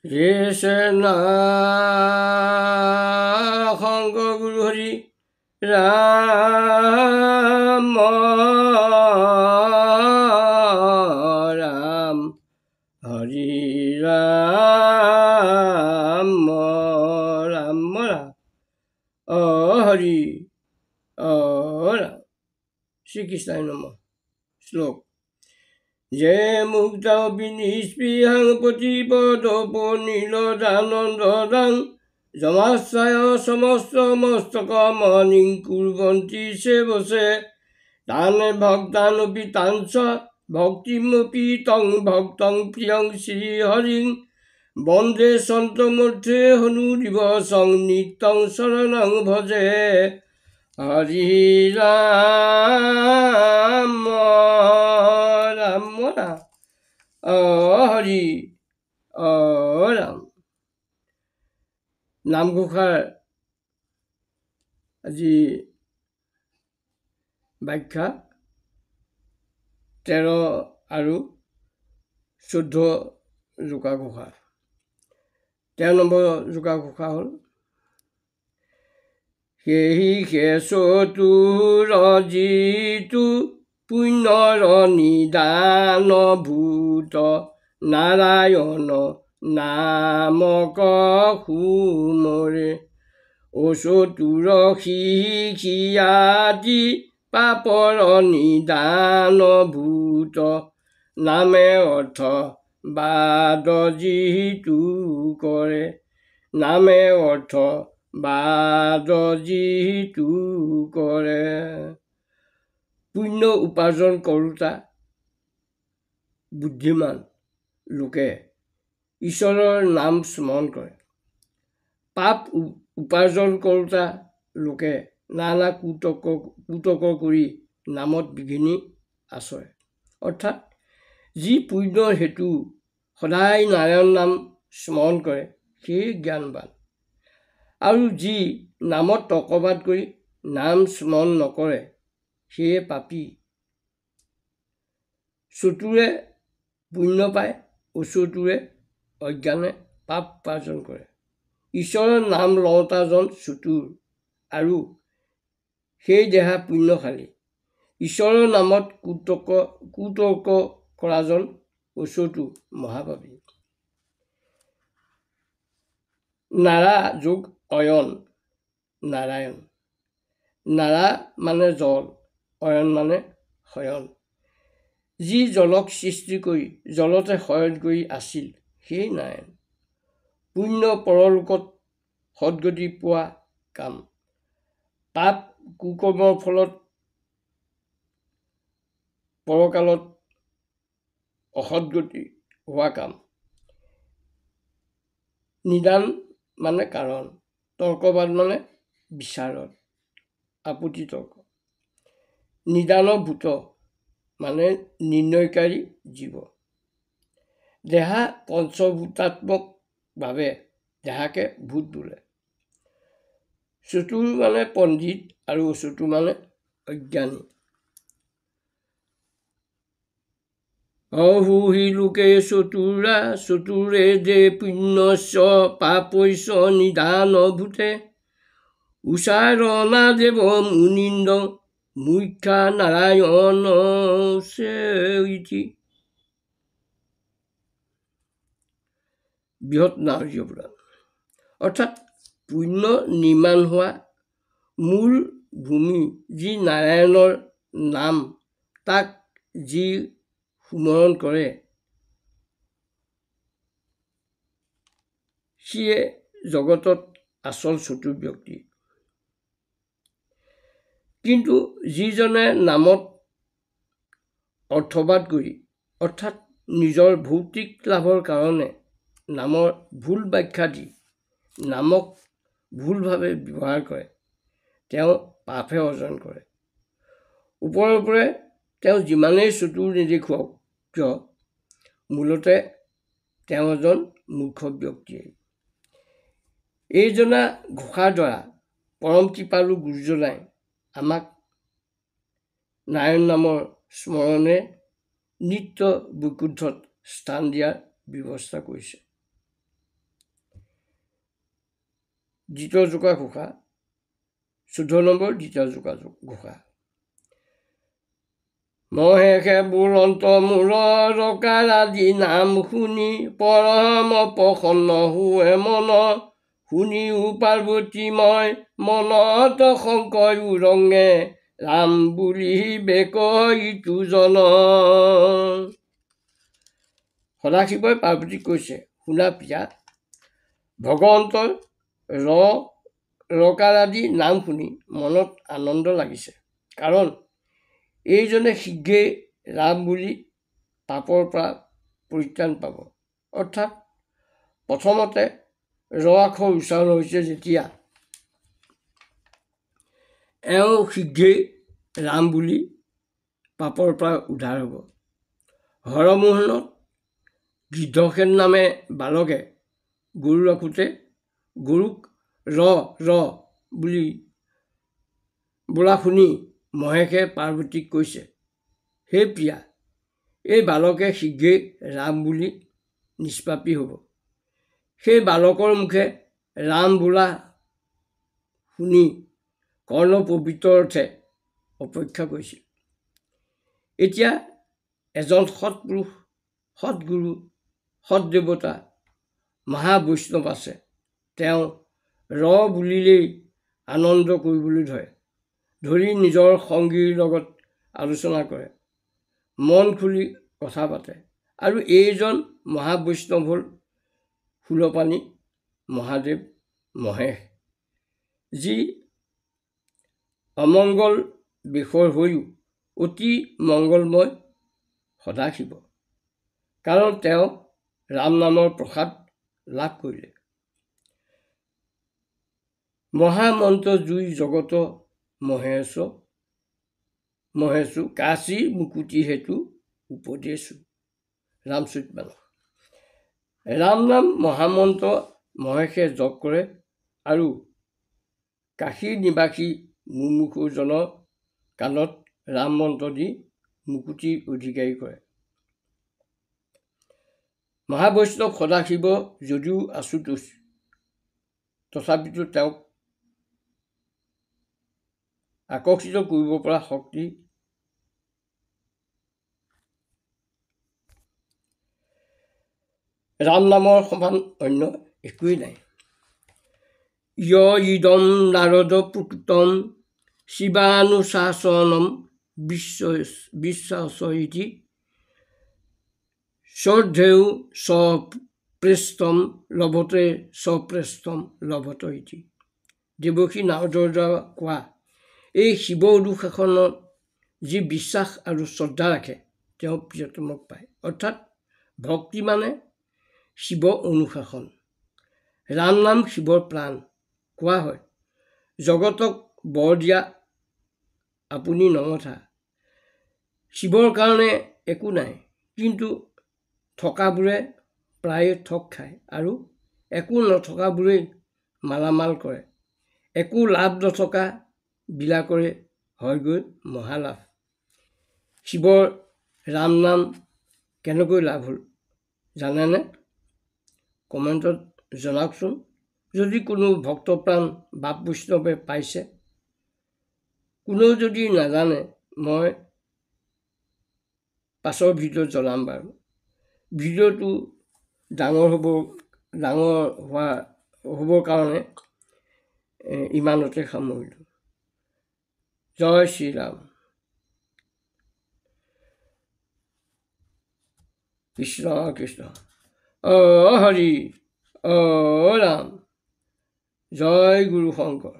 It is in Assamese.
কৃষ্ণ শংকৰ গুৰু হৰি ৰাম ৰাম হৰি ৰাম ৰাম ৰাম হৰি ৰাম। শ্ৰীকৃষ্ণায় নমঃ। শ্লোক যে মুক্ত বিনিস্পৃহাং প্ৰতিপদপনীলদানন্দদাং যমাশ্ৰয় সমস্ত মস্তকমণিং কুৰ্বন্তি সেবসে তান ভক্তানপি তাঞ্চ ভক্তিমপি তং ভক্তং প্ৰিয়ং শ্ৰীহৰিং বন্দে সন্তমূৰ্তে হনুদিবসং নিত্যং শৰণং ভজে হৰি ৰাম ৰাম ৰাম হৰি ৰাম। নামঘোষাৰ আজি ব্যাখ্যা 13 আৰু 14 যোগাঘোষা। 13 নম্বৰ যোগাঘোষা হ'ল সেহি চতুৰ জিতু পুণ্যৰ নিদান ভূত নাৰায়ণ নামক সুমৰে অচতুৰ শিখিয়াতি পাপৰ নিদান ভূত নামে অৰ্থ বাদ যিটো কৰে নামে অৰ্থ বাদ যিটো কৰে। পুণ্য উপাৰ্জন কৰোঁতা বুদ্ধিমান লোকে ঈশ্বৰৰ নাম স্মৰণ কৰে। পাপ উপাৰ্জন কৰোঁতা লোকে নানা কুতৰ্ক কৰি নামত বিঘিনি আচৰে। অৰ্থাৎ যি পুণ্যৰ হেতু সদায় নাৰায়ণ নাম স্মৰণ কৰে সেই জ্ঞানবান, আৰু যি নামত তৰ্কবাদ কৰি নাম স্মৰণ নকৰে সেয়ে পাপী। চতুৰে পুণ্য পায়, অচতুৰে অজ্ঞানে পাপ উপাৰ্জন কৰে। ঈশ্বৰৰ নাম লওঁতাজন চতুৰ আৰু সেই দেহা পুণ্যশালী। ঈশ্বৰৰ নামত কুতৰ্ক কৰাজন অচতু মহাপাপী। নাৰা যোগ অয়ন নাৰায়ণ। নাৰা মানে জল, অয়ন মানে শয়ন। যি জলক সৃষ্টি কৰি জলতে শয়ন কৰি আছিল সেই নাৰায়ণ। পুণ্য পৰলোকত সদগতি পোৱা কাম, পাপ কুকৰ্মৰ ফলত পৰকালত অসদগতি হোৱা কাম। নিদান মানে কাৰণ, তৰ্কবাদ মানে বিচাৰত আপত্তি তৰ্ক। নিদান ভূত মানে নিৰ্ণয়কাৰী জীৱ। দেহা পঞ্চভূতাত্মকভাৱে দেহাকে ভূত বোলে। চতুৰ মানে পণ্ডিত আৰু অচতু মানে অজ্ঞানী। অহুহি লোকে চতুৰা চতুৰে যে পুণ্যস্য পাপস্য নিদান ভূতে উচাৰণা দেৱ মুনিন্দ মুখ্যা নাৰায়ণ সেইতি। বৃহৎ নাৰদীয় পুৰাণ। অৰ্থাৎ পুণ্য নিৰ্মাণ হোৱা মূল ভূমি যি নাৰায়ণৰ নাম, তাক যি সুমৰণ কৰে সিয়ে জগতত আচল চতুৰ ব্যক্তি। কিন্তু যিজনে নামত অৰ্থবাদ কৰি অৰ্থাৎ নিজৰ ভৌতিক লাভৰ কাৰণে নামৰ ভুল ব্যাখ্যা দি নামক ভুলভাৱে ব্যৱহাৰ কৰে তেওঁ পাপহে অৰ্জন কৰে। ওপৰে ওপৰে তেওঁ যিমানেই চতুৰ নেদেখুৱাওক কিয় মূলতে তেওঁ এজন মূৰ্খ ব্যক্তিয়ে। এইজনা ঘোষাৰ দ্বাৰা পৰম কৃপালু গুৰুজনাই আমাক নাৰায়ণ নামৰ স্মৰণে নিত্য বৈকুণ্ঠত স্থান দিয়াৰ ব্যৱস্থা কৰিছে। দ্বিতীয় জোকা ঘোষা, 14 নম্বৰ দ্বিতীয় জোকা ঘোষা। মহেশে বুলন্ত মূৰৰ ৰকাৰ আদি নাম শুনি পৰম প্ৰসন্ন হোৱে মন, শুনিও পাৰ্বতী মই মনত শংকৰ উৰঙে, ৰাম বুলি বেক ইটো জন। সদাশিৱই পাৰ্বতীক কৈছে, শুনা প্ৰিয়া, ভগৱন্তৰ ৰকাৰ আদি নাম শুনি মনত আনন্দ লাগিছে, কাৰণ এইজনে শীঘ্ৰেই ৰাম বুলি পাপৰ পৰা পৰিত্ৰাণ পাব। অৰ্থাৎ প্ৰথমতে ৰ আখৰ উচ্চাৰণ হৈছে যেতিয়া, এওঁ শীঘ্ৰেই ৰাম বুলি পাপৰ পৰা উদ্ধাৰ হ'ব। হৰমোহনত গিদ্ধসেন নামে বালকে গৰু ৰাখোঁতে গৰুক ৰ বুলি বোলা শুনি মহেশে পাৰ্বতীক কৈছে, হে প্ৰিয়া, এই বালকে শীঘ্ৰেই ৰাম বুলি নিষ্পাপী হ'ব। সেই বালকৰ মুখে ৰাম বোলা শুনি কৰ্ণ পবিত্ৰ অৰ্থে অপেক্ষা কৰিছিল। এতিয়া এজন সৎপুৰুষ, সৎগুৰু, সৎদেৱতা, মহাবৈষ্ণৱ আছে, তেওঁ ৰ বুলিলেই আনন্দ কৰিবলৈ ধৰি নিজৰ সংগীৰ লগত আলোচনা কৰে, মন খুলি কথা পাতে। আৰু এইজন মহাবৈষ্ণৱ হ'ল শূলপাণি মহাদেৱ মহেশ, যি অমংগল বেশৰ হৈও অতি মংগলময় সদাশিৱ, কাৰণ তেওঁ ৰাম নামৰ প্ৰসাদ লাভ কৰিলে। মহামন্ত্ৰ জুই জগত মহেশো কাশী মুকুতি হেতু উপদেশো। ৰামচৰিত মানস। ৰাম নাম মহামন্ত্ৰ মহেশে জপ কৰে আৰু কাশীৰ নিবাসী মুমুক্ষুজনৰ কাণত ৰাম মন্ত্ৰ দি মুকুতিৰ অধিকাৰী কৰে। মহাবৈষ্ণৱ সদাশিৱ যদিও আশুতোষ, তথাপিতো তেওঁক আকৰ্ষিত কৰিব পৰা শক্তি ৰাম নামৰ সমান অন্য একোৱেই নাই। ইদম নাৰদ প্ৰকৃতম শিৱানুশাসনম বিশ্বাস ইতি শ্ৰদ্ধেয় স্বপ্ৰেষ্টম লভত ইতি। দেৱকী নাৰদৰ দ্বাৰা কোৱা এই শিৱ অনুশাসনত যি বিশ্বাস আৰু শ্ৰদ্ধা ৰাখে তেওঁ প্ৰিয়তমক পায়। অৰ্থাৎ ভক্তি মানে শিৱ অনুশাসন। ৰাম নাম শিৱৰ প্ৰাণ। কোৱা হয়, জগতক বৰ দিয়া আপুনি নমঠা। শিৱৰ কাৰণে একো নাই, কিন্তু থকাবোৰে প্ৰায়ে ঠগ খায় আৰু একো নথকাবোৰেই মালামাল কৰে। একো লাভ নথকা বিলাকৰে হয়গৈ মহালাভ। শিৱৰ ৰাম নাম কেনেকৈ লাভ হ'ল জানেনে? কমেণ্টত জনাওকচোন। যদি কোনো ভক্তপ্ৰাণ বাপ বৈষ্ণৱে পাইছে, কোনেও যদি নাজানে মই পাছৰ ভিডিঅ'ত জনাম বাৰু। ভিডিঅ'টো ডাঙৰ হ'বৰ কাৰণে ইমানতে সামৰিলোঁ। জয় শ্ৰীৰাম। কৃষ্ণ কৃষ্ণ। হৰি ৰাম। জয় গুৰু শংকৰ।